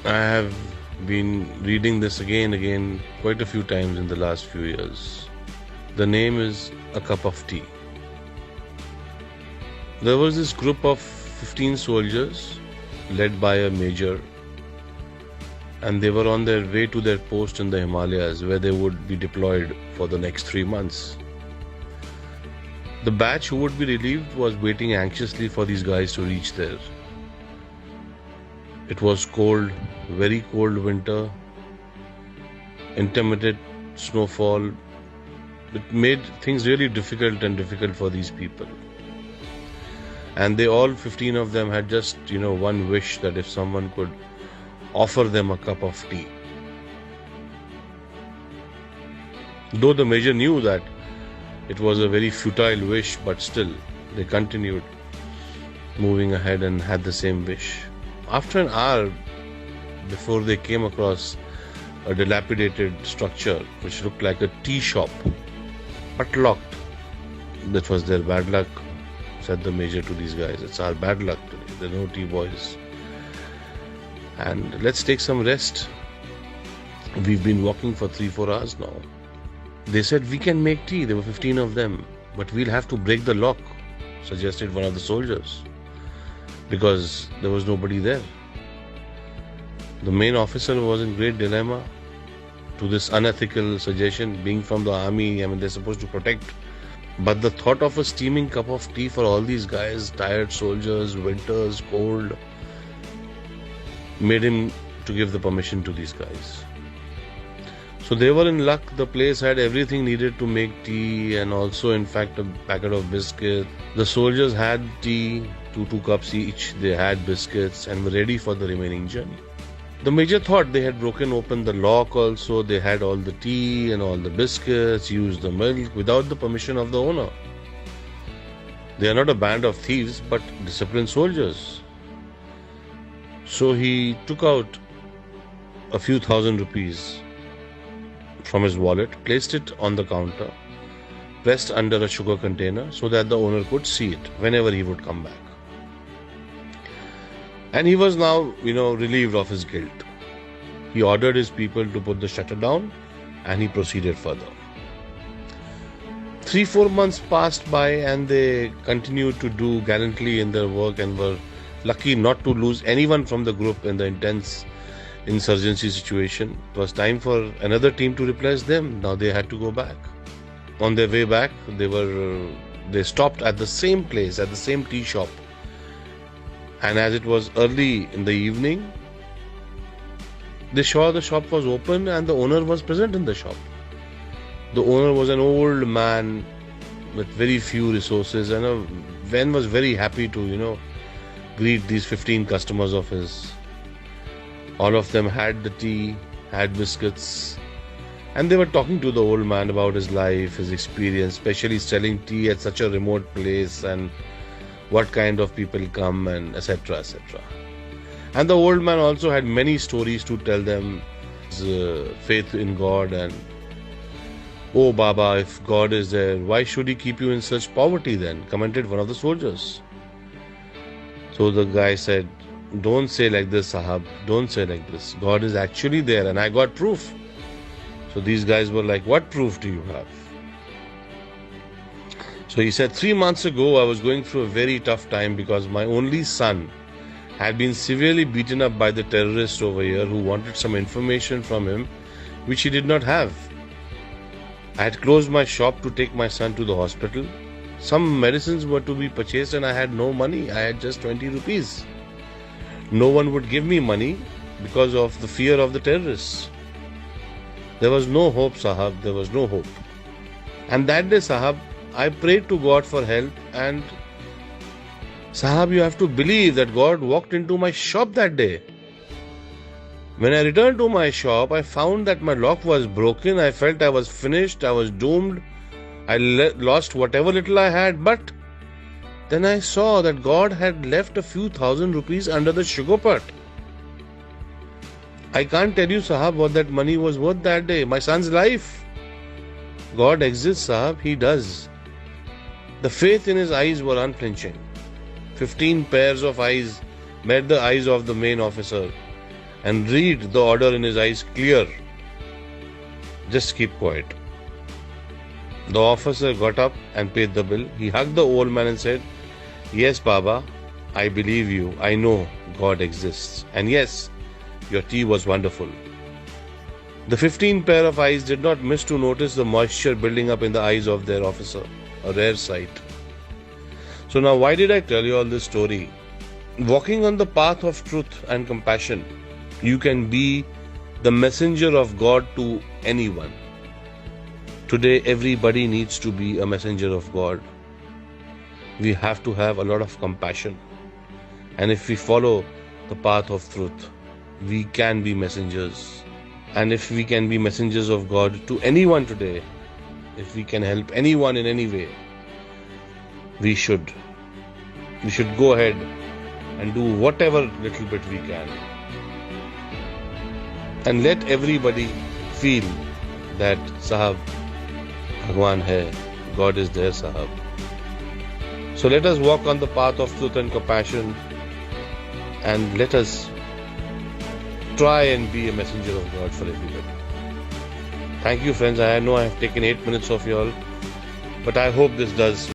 I have been reading this again quite a few times in the last few years. The name is A Cup of Tea. There was this group of 15 soldiers led by a major, and they were on their way to their post in the Himalayas where they would be deployed for the next 3 months. The batch who would be relieved was waiting anxiously for these guys to reach there. It was cold, very cold winter, intermittent snowfall. It made things really difficult for these people. And they all 15 of them had just, one wish, that if someone could offer them a cup of tea. Though the major knew that it was a very futile wish, but still they continued moving ahead and had the same wish. After an hour, before they came across a dilapidated structure which looked like a tea shop, but locked. That was their bad luck, said the major to these guys. It's our bad luck today. There are no tea boys. And let's take some rest. We've been walking for 3-4 hours now. They said, we can make tea. There were 15 of them. But we'll have to break the lock, suggested one of the soldiers, because there was nobody there. The main officer was in great dilemma to this unethical suggestion. Being from the army, they're supposed to protect. But the thought of a steaming cup of tea for all these guys, tired soldiers, winters, cold, made him to give the permission to these guys. So they were in luck. The place had everything needed to make tea, and also in fact a packet of biscuits. The soldiers had tea, 2 cups each. They had biscuits and were ready for the remaining journey. The major thought they had broken open the lock also. They had all the tea and all the biscuits, used the milk without the permission of the owner. They are not a band of thieves, but disciplined soldiers. So he took out a few thousand rupees from his wallet, placed it on the counter, pressed under a sugar container so that the owner could see it whenever he would come back. And he was now, relieved of his guilt. He ordered his people to put the shutter down, and he proceeded further. 3-4 months passed by, and they continued to do gallantly in their work and were lucky not to lose anyone from the group in the intense insurgency situation. It was time for another team to replace them. Now they had to go back. On their way back, they stopped at the same place, at the same tea shop. And as it was early in the evening, they saw the shop was open and the owner was present in the shop. The owner was an old man with very few resources, and Ven was very happy to, greet these 15 customers of his. All of them had the tea, had biscuits, and they were talking to the old man about his life, his experience, especially selling tea at such a remote place, and what kind of people come, and etc. etc. And the old man also had many stories to tell them, his faith in God, and "Oh Baba, if God is there, why should he keep you in such poverty then?" commented one of the soldiers. So the guy said, "Don't say like this, Sahab, don't say like this. God is actually there and I got proof." So these guys were like, "What proof do you have?" So he said, 3 months ago, I was going through a very tough time because my only son had been severely beaten up by the terrorists over here who wanted some information from him which he did not have. I had closed my shop to take my son to the hospital. Some medicines were to be purchased and I had no money. I had just 20 rupees. No one would give me money because of the fear of the terrorists. There was no hope, Sahab. There was no hope. And that day, Sahab, I prayed to God for help, and Sahab, you have to believe that God walked into my shop that day. When I returned to my shop, I found that my lock was broken. I felt I was finished. I was doomed. I lost whatever little I had, but then I saw that God had left a few thousand rupees under the sugar pot. I can't tell you, Sahab, what that money was worth that day. My son's life. God exists, Sahab. He does. The faith in his eyes were unflinching. 15 pairs of eyes met the eyes of the main officer, and read the order in his eyes clear. Just keep quiet. The officer got up and paid the bill. He hugged the old man and said, "Yes, Baba, I believe you. I know God exists. And yes, your tea was wonderful." The 15 pair of eyes did not miss to notice the moisture building up in the eyes of their officer, a rare sight. So now, why did I tell you all this story? Walking on the path of truth and compassion, you can be the messenger of God to anyone. Today, everybody needs to be a messenger of God. We have to have a lot of compassion. And if we follow the path of truth, we can be messengers. And if we can be messengers of God to anyone today, if we can help anyone in any way, we should go ahead and do whatever little bit we can. And let everybody feel that Sahab, Bhagwan hai, God is there, Sahab. So let us walk on the path of truth and compassion, and let us try and be a messenger of God for everybody. Thank you, friends. I know I have taken 8 minutes of y'all, but I hope this does